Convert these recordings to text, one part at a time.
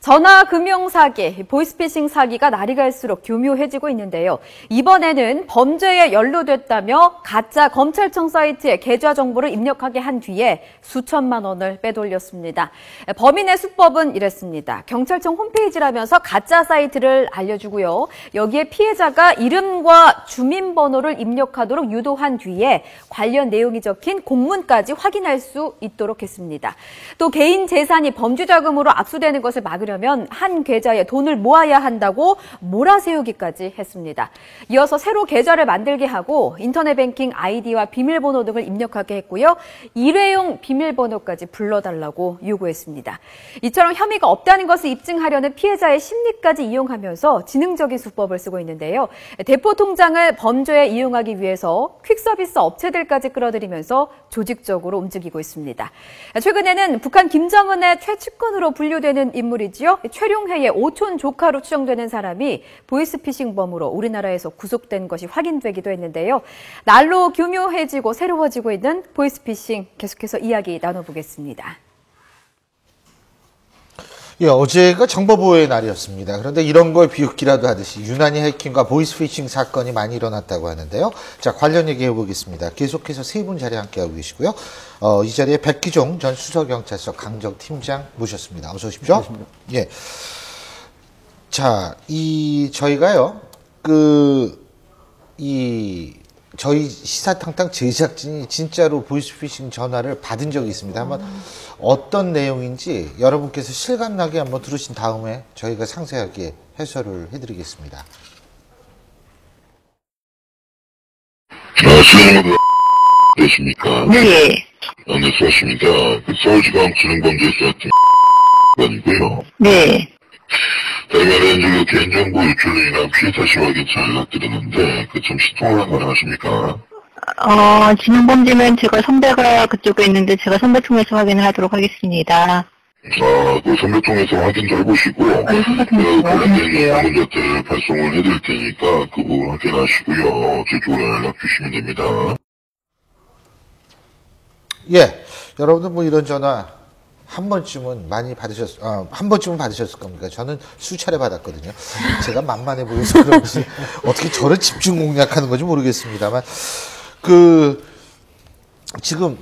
전화금융사기, 보이스피싱 사기가 날이 갈수록 교묘해지고 있는데요. 이번에는 범죄에 연루됐다며 가짜 검찰청 사이트에 계좌 정보를 입력하게 한 뒤에 수천만 원을 빼돌렸습니다. 범인의 수법은 이랬습니다. 경찰청 홈페이지라면서 가짜 사이트를 알려주고요. 여기에 피해자가 이름과 주민번호를 입력하도록 유도한 뒤에 관련 내용이 적힌 공문까지 확인할 수 있도록 했습니다. 또 개인 재산이 범죄 자금으로 압수되는 것을 막으려면 한 계좌에 돈을 모아야 한다고 몰아세우기까지 했습니다. 이어서 새로 계좌를 만들게 하고 인터넷 뱅킹 아이디와 비밀번호 등을 입력하게 했고요. 일회용 비밀번호까지 불러달라고 요구했습니다. 이처럼 혐의가 없다는 것을 입증하려는 피해자의 심리까지 이용하면서 지능적인 수법을 쓰고 있는데요. 대포 통장을 범죄에 이용하기 위해서 퀵서비스 업체들까지 끌어들이면서 조직적으로 움직이고 있습니다. 최근에는 북한 김정은의 최측근으로 분류되는 인물이지요. 최룡해의 오촌 조카로 추정되는 사람이 보이스피싱범으로 우리나라에서 구속된 것이 확인되기도 했는데요. 날로 교묘해지고 새로워지고 있는 보이스피싱 계속해서 이야기 나눠보겠습니다. 예, 어제가 정보보호의 날이었습니다. 그런데 이런 걸 비웃기라도 하듯이 유난히 해킹과 보이스피싱 사건이 많이 일어났다고 하는데요. 자, 관련 얘기 해보겠습니다. 계속해서 세 분 자리에 함께하고 계시고요. 이 자리에 백기종 전 수서경찰서 강정팀장 모셨습니다. 어서 오십시오. 안녕하십니까. 예. 자, 저희가요, 저희 시사탕탕 제작진이 진짜로 보이스피싱 전화를 받은 적이 있습니다. 한번 어떤 내용인지 여러분께서 실감나게 한번 들으신 다음에 저희가 상세하게 해설을 해드리겠습니다. 수행하고 되십니까? 네. 네, 수고하십니다. 서울지방지능범죄수사팀 아니고요. 네. 다음에는 지금 개인정보 유출로 인한 피해 사실 확인 잘 연락드렸는데 좀 시통을 한번 하십니까? 지능범죄면 제가 선배가 그쪽에 있는데 제가 선배 통해서 확인을 하도록 하겠습니다. 그 선배 통해서 확인 좀 해보시고 관련된 문제들 발송을 해드릴 테니까 그 부분 확인하시고요. 제 쪽으로 연락 주시면 됩니다. 예, 여러분들 뭐 이런 전화 한 번쯤은 받으셨을 겁니다. 저는 수차례 받았거든요. 제가 만만해 보여서 그런지 어떻게 저를 집중 공략하는 건지 모르겠습니다만, 지금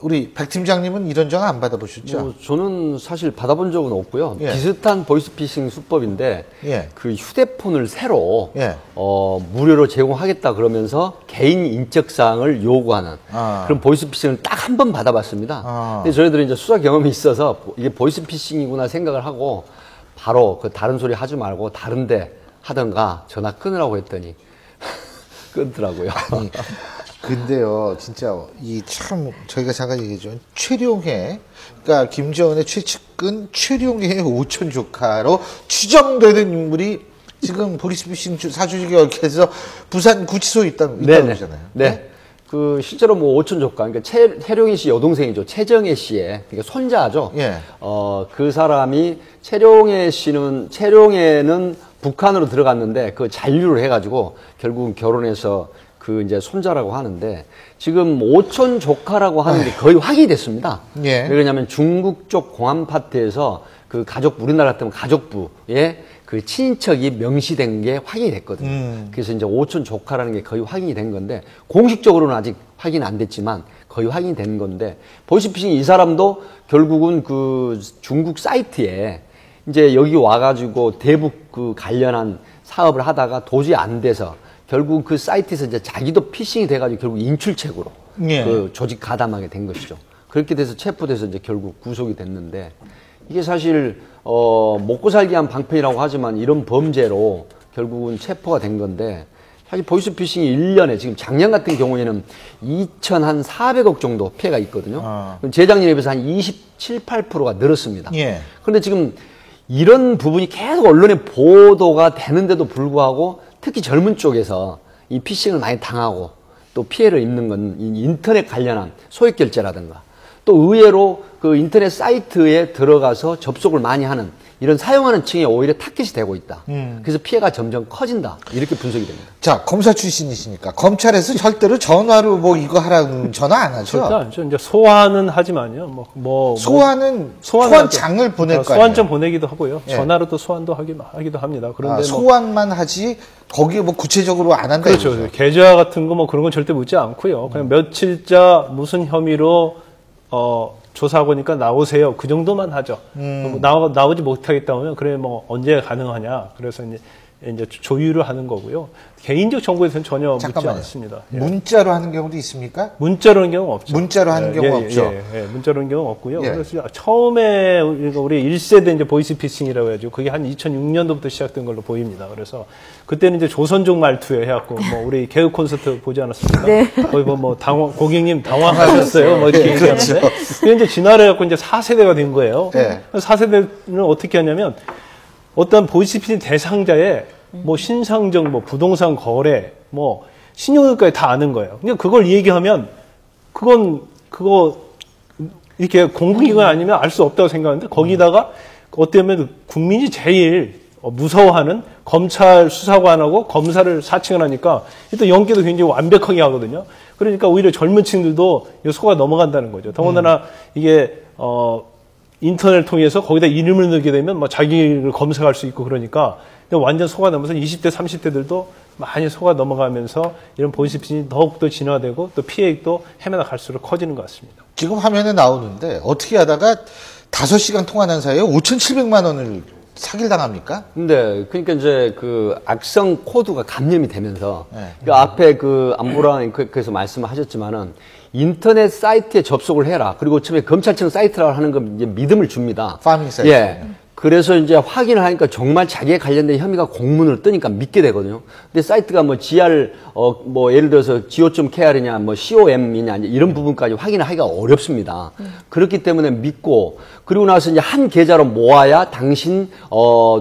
우리 백 팀장님은 이런 전화 안 받아보셨죠? 저는 사실 받아본 적은 없고요. 예. 비슷한 보이스피싱 수법인데, 예. 그 휴대폰을 새로, 예. 무료로 제공하겠다 그러면서 개인 인적사항을 요구하는 그런 보이스피싱을 딱 한 번 받아봤습니다. 근데 저희들은 이제 수사 경험이 있어서 이게 보이스피싱이구나 생각을 하고 바로 그 다른 소리 하지 말고 다른데 하던가 전화 끊으라고 했더니 끊더라고요. 아니, 근데요, 진짜 저희가 잠깐 얘기했죠. 최룡해, 그러니까 김정은의 최측근 최룡해의 오촌 조카로 추정되는 인물이 지금 보이스피싱 사주직에 얽혀서 부산 구치소에 있다고 그러잖아요. 네. 실제로 오촌 조카, 그러니까 최룡해 씨 여동생이죠. 최정혜 씨의, 그러니까 손자죠. 예. 그 사람이 최룡해는 북한으로 들어갔는데 그 잔류를 해가지고 결국은 결혼해서 이제 손자라고 하는데 지금 오촌 조카라고 하는 게 거의 확인이 됐습니다. 예. 왜 그러냐면 중국 쪽 공안 파트에서 그 우리나라 같으면 가족부에 그 친인척이 명시된 게 확인이 됐거든요. 그래서 이제 오촌 조카라는 게 거의 확인이 된 건데 공식적으로는 아직 확인 안 됐지만 거의 확인이 된 건데 보이스피싱 이 사람도 결국은 그 중국 사이트에 이제 여기 와가지고 대북 관련한 사업을 하다가 도저히 안 돼서 결국 그 사이트에서 이제 자기도 피싱이 돼가지고 결국 인출책으로 예. 조직 가담하게 된 것이죠. 그렇게 돼서 체포돼서 이제 결국 구속이 됐는데 이게 사실 먹고 살기 위한 방편이라고 하지만 이런 범죄로 결국은 체포가 된 건데 사실 보이스피싱이 1년에 지금 작년 같은 경우에는 2,400억 정도 피해가 있거든요. 재작년에 비해서 한 27, 8%가 늘었습니다. 예. 그런데 지금 이런 부분이 계속 언론에 보도가 되는데도 불구하고 특히 젊은 쪽에서 이 피싱을 많이 당하고 또 피해를 입는 건 인터넷 관련한 소액 결제라든가 또 의외로 그 인터넷 사이트에 들어가서 접속을 많이 하는 이런 사용하는 층에 오히려 타깃이 되고 있다. 그래서 피해가 점점 커진다. 이렇게 분석이 됩니다. 자, 검사 출신이시니까 검찰에서 절대로 전화로 뭐 이거 하라고 전화 안 하죠? 절대 안 하죠. 이제 소환은 하지만요. 소환은 소환하죠. 소환장을 보낼 거 아니에요? 소환장 보내기도 하고요. 예. 전화로도 소환도 하기도 합니다. 그런데 소환만 하지 거기에 뭐 구체적으로 안 한다. 그렇죠. 이거죠? 계좌 같은 거 뭐 그런 건 절대 묻지 않고요. 그냥 며칠자 무슨 혐의로 조사하고 오니까 나오세요. 그 정도만 하죠. 나오지 못하겠다 하면 그래 뭐 언제 가능하냐. 그래서 이제 조율을 하는 거고요. 개인적 정보에 대해서는 전혀 묻지 않습니다. 예. 문자로 하는 경우도 있습니까? 문자로 하는 경우는 없죠. 문자로 하는 경우 없죠. 문자로 하는 경우는 없고요. 예. 그래서 처음에 우리 1세대 이제 보이스피싱이라고 해가지고 그게 한 2006년도부터 시작된 걸로 보입니다. 그래서 그때는 이제 조선족 말투에 해갖고 뭐 우리 개그 콘서트 보지 않았습니까? 네. 거의 뭐 고객님 당황하셨어요. 뭐 이렇게 그렇죠. 얘기하는데. 그게 이제 진화를 해갖고 이제 4세대가 된 거예요. 네. 4세대는 어떻게 하냐면 어떤 보이스피싱 대상자의 뭐 신상정, 뭐 부동산 거래, 뭐 신용일까지 다 아는 거예요. 그러니까 그걸 얘기하면 그거 이렇게 공공기관 아니면 알 수 없다고 생각하는데 거기다가 어때면 국민이 제일 무서워하는 검찰 수사관하고 검사를 사칭을 하니까 일단 연계도 굉장히 완벽하게 하거든요. 그러니까 오히려 젊은 층들도 속아 넘어간다는 거죠. 더군다나 이게 인터넷 통해서 거기다 이름을 넣게 되면 뭐 자기를 검색할 수 있고 그러니까 완전 속아 넘어서 20대, 30대들도 많이 속아 넘어가면서 이런 보이스피싱이 더욱더 진화되고 또 피해액도 해마다 갈수록 커지는 것 같습니다. 지금 화면에 나오는데 어떻게 하다가 5시간 통화한 사이에 5,700만 원을 사기를 당합니까? 근데 그러니까 이제 그 악성 코드가 감염이 되면서 네. 그 앞에 그 안보라 앵커께서 말씀하셨지만은 인터넷 사이트에 접속을 해라. 그리고 처음에 검찰청 사이트라고 하는 건 이제 믿음을 줍니다. 파밍 사이트. 예. 그래서 이제 확인을 하니까 정말 자기에 관련된 혐의가 공문을 뜨니까 믿게 되거든요. 근데 사이트가 뭐 GR, 뭐 예를 들어서 go.kr이냐, 뭐 com이냐, 이런 부분까지 확인을 하기가 어렵습니다. 그렇기 때문에 믿고, 그리고 나서 이제 한 계좌로 모아야 당신,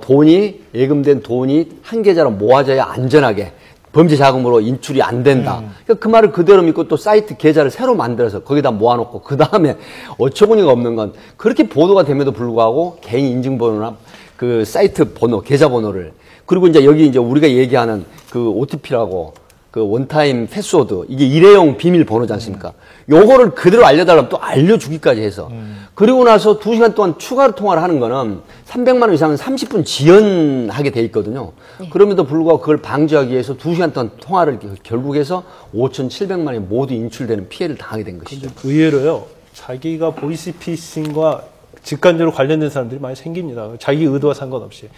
돈이, 예금된 돈이 한 계좌로 모아져야 안전하게 범죄 자금으로 인출이 안 된다. 그러니까 그 말을 그대로 믿고 또 사이트 계좌를 새로 만들어서 거기다 모아놓고 그 다음에 어처구니가 없는 건 그렇게 보도가 됨에도 불구하고 개인 인증번호나 그 사이트 번호, 계좌 번호를 그리고 이제 여기 이제 우리가 얘기하는 그 OTP라고 그 원타임 패스워드 이게 일회용 비밀 번호지 않습니까? 요거를 그대로 알려달라면 또 알려주기까지 해서 그리고 나서 2시간 동안 추가로 통화를 하는 거는 300만 원 이상은 30분 지연하게 돼 있거든요. 그럼에도 불구하고 그걸 방지하기 위해서 2시간 동안 통화를 결국해서 5,700만 원이 모두 인출되는 피해를 당하게 된 것이죠. 의외로요. 자기가 보이스피싱과 직간접으로 관련된 사람들이 많이 생깁니다. 자기 의도와 상관없이.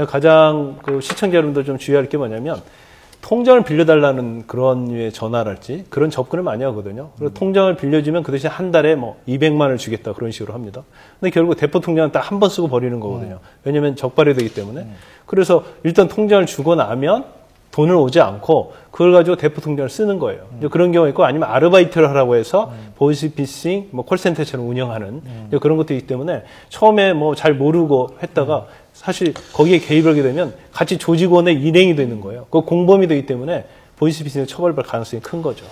가장 그 시청자 여러분들 좀 주의할 게 뭐냐면 통장을 빌려달라는 그런 류의 전화랄지 그런 접근을 많이 하거든요. 그리고 통장을 빌려주면 그 대신 한 달에 뭐 200만 원을 주겠다 그런 식으로 합니다. 근데 결국 대포 통장은 딱 한 번 쓰고 버리는 거거든요. 왜냐하면 적발이 되기 때문에. 그래서 일단 통장을 주고 나면 돈을 오지 않고 그걸 가지고 대포 통장을 쓰는 거예요. 이제 그런 경우가 있고 아니면 아르바이트를 하라고 해서 보이스피싱, 뭐 콜센터처럼 운영하는 이제 그런 것도 있기 때문에 처음에 뭐 잘 모르고 했다가 사실 거기에 개입을 하게 되면 같이 조직원의 일행이 되는 거예요. 그 공범이 되기 때문에 보이스피싱을 처벌받을 가능성이 큰 거죠.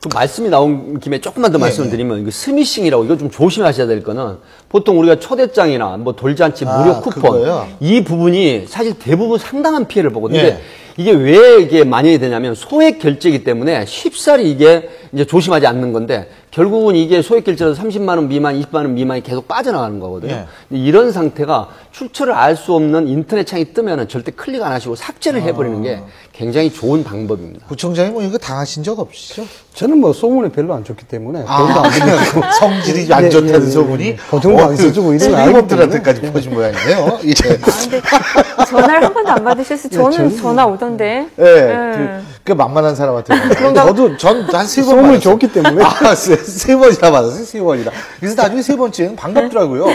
그 말씀이 나온 김에 조금만 더 말씀을 드리면 이거 스미싱이라고 이거 좀 조심하셔야 될 거는 보통 우리가 초대장이나 뭐 돌잔치 무료 쿠폰 그거요? 이 부분이 사실 대부분 상당한 피해를 보거든요. 예. 근데 이게 왜 이게 많이 되냐면 소액 결제이기 때문에 쉽사리 이게 이제 조심하지 않는 건데 결국은 이게 소액 결제라도 30만 원 미만, 20만 원 미만이 계속 빠져나가는 거거든요. 예. 근데 이런 상태가 출처를 알 수 없는 인터넷 창이 뜨면은 절대 클릭 안 하시고 삭제를 해버리는 게 굉장히 좋은 방법입니다. 부총장님 뭐 이거 당하신 적 없으시죠? 저는 뭐 소문이 별로 안 좋기 때문에 성질이 안 좋다는 소문이 보통도 안 써주고 이런 수리범들한테까지 퍼진 모양이네요. 이제 근데 전화를 한 번도 안 받으셔서 저는 전화 오던데. 그 만만한 사람한테 저도 전 한 3번 소문이 좋기 때문에 세 번이나 받았어요. 3번이나. 그래서 나중에 3번째는 반갑더라고요.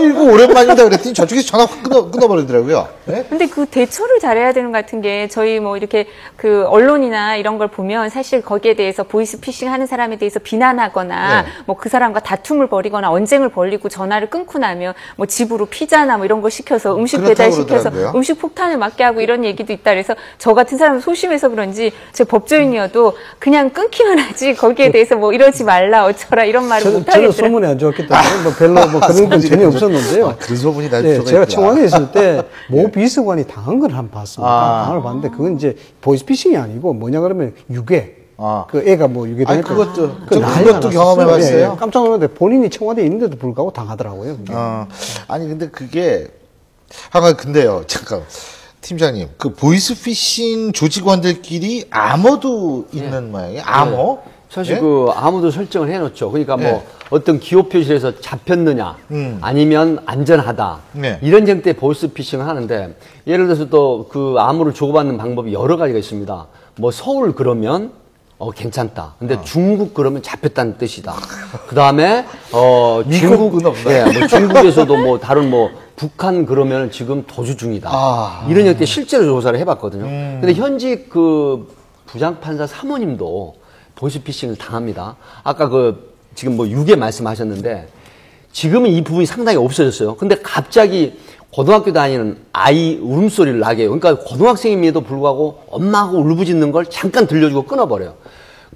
이거 오랜만이다 그랬더니 저쪽에서 전화 확 끊어버리더라고요. 네? 근데 그 대처를 잘해야 되는 것 같은 게 저희 뭐 이렇게 그 언론이나 이런 걸 보면 사실 거기에 대해서 보이스피싱 하는 사람에 대해서 비난하거나 네. 뭐 그 사람과 다툼을 벌이거나 언쟁을 벌이고 전화를 끊고 나면 뭐 집으로 피자나 뭐 이런 거 시켜서 음식 배달 시켜서 그러더라고요. 음식 폭탄을 맞게 하고 이런 얘기도 있다 그래서 저 같은 사람은 소심해서 그런지 제 법조인이어도 그냥 끊기만 하지 거기에 대해서 뭐 이러지 말라 말라 어쩌라 이런 말을 저는 못하겠더라고요. 소문이 안 좋았기 때문에 뭐 별로 뭐 그런 건 전혀 없었는데요. 그 소문이 날 네, 필요가 제가 있구나. 청와대에 있을 때 모 비서관이 당한 걸 한번 봤습니다. 당한 걸 봤는데 그건 이제 보이스피싱이 아니고 뭐냐 그러면 유괴. 그 애가 뭐 유괴 아니, 당했다. 그것도 경험해봤어요? 예, 깜짝 놀랐는데 본인이 청와대에 있는데도 불구하고 당하더라고요. 그게. 아니 근데 그게 근데요 잠깐 팀장님 그 보이스피싱 조직원들끼리 암호도 있는 모양이에요? 암호? 사실 예? 그 아무도 설정을 해놓죠. 그러니까 뭐 네. 어떤 기호 표시에서 잡혔느냐, 아니면 안전하다 네. 이런 점 때 보이스피싱을 하는데 예를 들어서 또 그 암호를 주고받는 방법이 여러 가지가 있습니다. 뭐 서울 그러면 괜찮다. 근데 중국 그러면 잡혔다는 뜻이다. 그 다음에 미국은 없나요? 뭐 중국에서도 뭐 다른 뭐 북한 그러면 지금 도주 중이다. 이런 형태 실제로 조사를 해봤거든요. 근데 현직 그 부장판사 사모님도 보이스피싱을 당합니다. 아까 지금 뭐 유괴 말씀하셨는데 지금은 이 부분이 상당히 없어졌어요. 근데 갑자기 고등학교 다니는 아이 울음소리를 나게 해요. 그러니까 고등학생임에도 불구하고 엄마하고 울부짖는 걸 잠깐 들려주고 끊어버려요.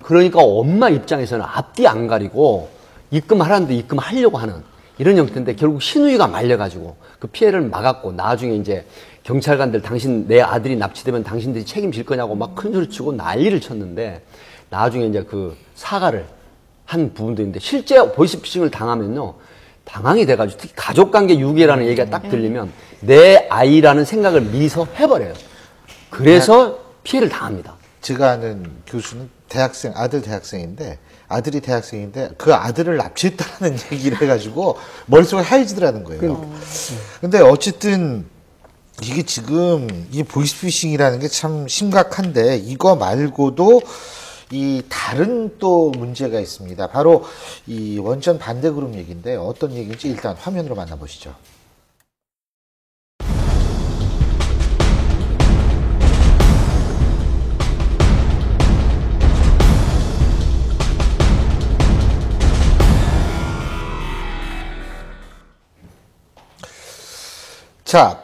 그러니까 엄마 입장에서는 앞뒤 안 가리고 입금하라는데 입금하려고 하는 이런 형태인데 결국 신우이가 말려가지고 그 피해를 막았고 나중에 이제 경찰관들 내 아들이 납치되면 당신들이 책임질 거냐고 막 큰소리 치고 난리를 쳤는데 나중에 이제 그 사과를 한 부분도 있는데 실제 보이스피싱을 당하면요. 당황이 돼가지고 특히 가족관계 유괴라는 얘기가 딱 들리면 내 아이라는 생각을 미서 해버려요. 그래서 피해를 당합니다. 제가 아는 교수는 아들 대학생인데 아들이 대학생인데 그 아들을 납치했다는 얘기를 해가지고 머릿속에 하얘지더라는 거예요. 근데 어쨌든 이게 지금 이 보이스피싱이라는 게 참 심각한데 이거 말고도 이 다른 또 문제가 있습니다. 바로 이 원전 반대 그룹 얘기인데 어떤 얘기인지 일단 화면으로 만나보시죠. 자,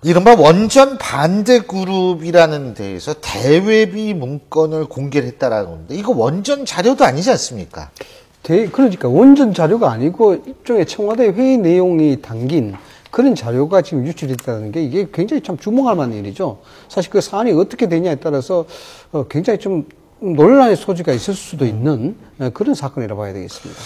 이른바 원전 반대 그룹이라는 데에서 대외비 문건을 공개를 했다라는 건데 이거 원전 자료도 아니지 않습니까? 그러니까 원전 자료가 아니고 일종의 청와대 회의 내용이 담긴 그런 자료가 지금 유출됐다는 게 이게 굉장히 참 주목할 만한 일이죠. 사실 그 사안이 어떻게 되냐에 따라서 굉장히 좀 논란의 소지가 있을 수도 있는 그런 사건이라고 봐야 되겠습니다.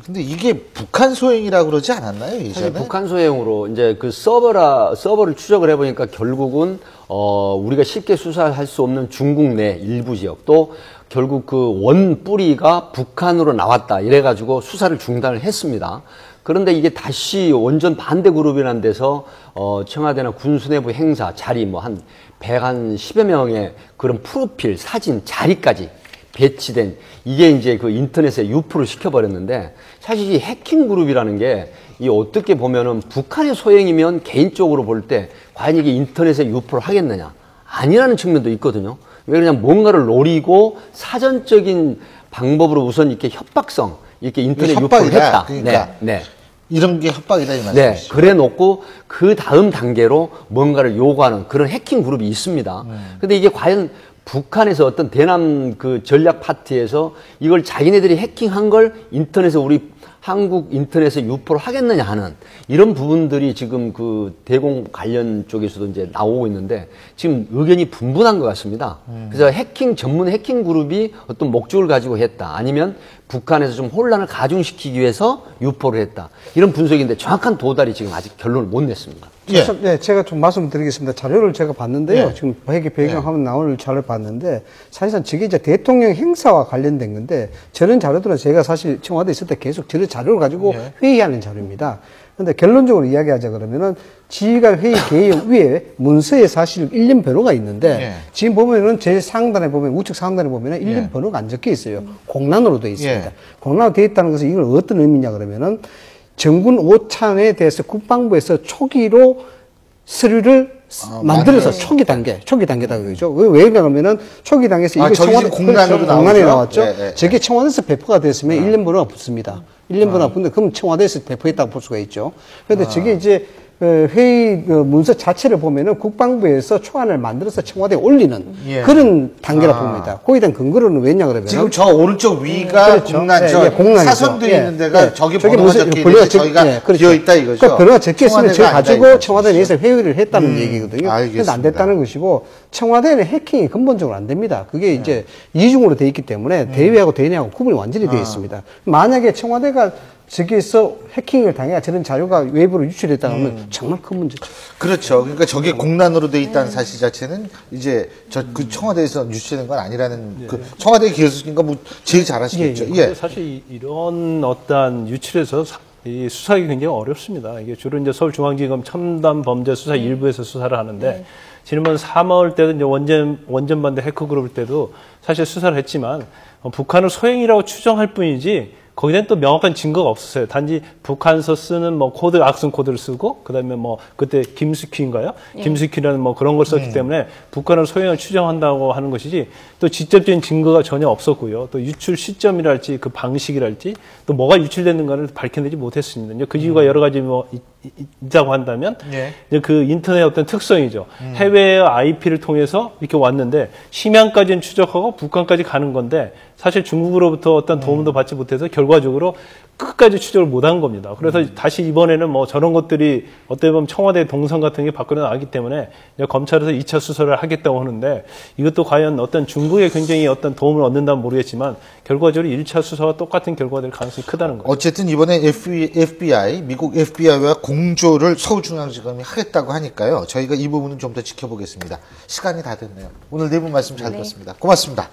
근데 이게 북한 소행이라고 그러지 않았나요, 예전에? 사실 북한 소행으로 이제 그 서버를 추적을 해보니까 결국은 우리가 쉽게 수사할 수 없는 중국 내 일부 지역 또 결국 그 원 뿌리가 북한으로 나왔다 이래가지고 수사를 중단을 했습니다. 그런데 이게 다시 원전 반대 그룹이라는 데서 청와대나 군수내부 행사 자리 뭐 한 110여 명의 그런 프로필 사진 자리까지 배치된 이게 이제 그 인터넷에 유포를 시켜버렸는데 사실 이 해킹 그룹이라는 게 이 어떻게 보면은 북한의 소행이면 개인적으로 볼 때 과연 이게 인터넷에 유포를 하겠느냐 아니라는 측면도 있거든요. 왜냐하면 뭔가를 노리고 사전적인 방법으로 우선 이렇게 협박성 이렇게 인터넷 유포를 했다. 그러니까 네. 이런 게 협박이다 이 네, 말씀이시죠? 그래 놓고 그 다음 단계로 뭔가를 요구하는 그런 해킹 그룹이 있습니다. 근데 이게 과연 북한에서 어떤 대남 그 전략 파티에서 이걸 자기네들이 해킹한 걸 인터넷에 우리 한국 인터넷에 유포를 하겠느냐 하는 이런 부분들이 지금 그 대공 관련 쪽에서도 이제 나오고 있는데 지금 의견이 분분한 것 같습니다. 그래서 전문 해킹 그룹이 어떤 목적을 가지고 했다. 아니면 북한에서 좀 혼란을 가중시키기 위해서 유포를 했다. 이런 분석인데 정확한 도달이 지금 아직 결론을 못 냈습니다. 예. 네, 제가 좀 말씀드리겠습니다. 자료를 제가 봤는데요. 예. 지금 회계 배경하면 나오는 자료를 봤는데 사실상 저게 이제 대통령 행사와 관련된 건데 저런 자료들은 제가 사실 청와대에 있을 때 계속 저런 자료를 가지고 회의하는 자료입니다. 그런데 결론적으로 이야기하자 그러면은 지휘관 회의 개요 위에 문서에 사실 1년 번호가 있는데 지금 보면은 제 상단에 보면 우측 상단에 보면은 1년 번호가 안 적혀 있어요. 공란으로 되어 있습니다. 공란으로 되어 있다는 것은 이걸 어떤 의미냐 그러면은 정군 오찬에 대해서 국방부에서 초기로 서류를 만들어서 초기 단계다 그러죠. 왜 그러냐면은 초기 단계에서 이거 청와대 공란으로 공란에 나왔죠. 네. 저게 청와대에서 배포가 됐으면 1년 번호가 붙습니다. 1년 번호가 붙는데 그럼 청와대에서 배포했다고 볼 수가 있죠. 그런데 저게 이제 회의 문서 자체를 보면은 국방부에서 초안을 만들어서 청와대에 올리는 예. 그런 단계라 봅니다. 거기에 대한 근거로는 왜냐 그러면 지금 저 오른쪽 위가 그렇죠. 공란, 예, 저 예, 공란이죠. 사선들이 예, 있는 데가 예. 저기 저게 번호가 무슨 적혀 번호가 있는데 저희가 예, 그렇죠. 비어 있다 이거죠. 그러니까 번호가 적혀 있으면 저거 청와대가 가지고 아니다 청와대 내에서 이거죠. 회의를 했다는 얘기거든요. 알겠습니다. 그런데 안 됐다는 것이고 청와대는 해킹이 근본적으로 안 됩니다. 그게 이제 이중으로 돼 있기 때문에 대외하고 대내하고 구분이 완전히 되어 있습니다. 만약에 청와대가 저기에서 해킹을 당해야 저런 자료가 외부로 유출됐다 하면 정말 큰 문제죠. 그렇죠. 그러니까 저게 공란으로 돼 있다는 사실 자체는 이제 그 청와대에서 유출된 건 아니라는 그 청와대 기획수니까 뭐 제일 잘 아시겠죠. 근데 사실 이런 어떤 유출에서 이 수사하기 굉장히 어렵습니다. 이게 주로 이제 서울중앙지검 첨단범죄수사 일부에서 수사를 하는데 지난번 3월 때도 이제 원전반대 해커그룹 때도 사실 수사를 했지만 북한을 소행이라고 추정할 뿐이지 거기에 대한 또 명확한 증거가 없었어요. 단지 북한서 쓰는 뭐 코드, 악성 코드를 쓰고, 그 다음에 뭐, 그때 김숙희인가요? 김숙희라는 뭐 그런 걸 썼기 때문에 북한을 소행을 추정한다고 하는 것이지 또 직접적인 증거가 전혀 없었고요. 또 유출 시점이랄지 그 방식이랄지 또 뭐가 유출됐는가를 밝혀내지 못했습니다. 이제 그 이유가 여러 가지 뭐 있다고 한다면 이제 그 인터넷 어떤 특성이죠. 해외의 IP를 통해서 이렇게 왔는데 심양까지는 추적하고 북한까지 가는 건데 사실 중국으로부터 어떤 도움도 받지 못해서 결과적으로 끝까지 추적을 못한 겁니다. 그래서 다시 이번에는 뭐 저런 것들이 어떻게 보면 청와대 동선 같은 게 밖으로 나가기 때문에 검찰에서 2차 수사를 하겠다고 하는데 이것도 과연 어떤 중국에 굉장히 어떤 도움을 얻는다면 모르겠지만 결과적으로 1차 수사와 똑같은 결과가 될 가능성이 크다는 거죠. 어쨌든 이번에 FBI, 미국 FBI와 공조를 서울중앙지검이 하겠다고 하니까요. 저희가 이 부분은 좀 더 지켜보겠습니다. 시간이 다 됐네요. 오늘 네 분 말씀 잘 들었습니다. 고맙습니다.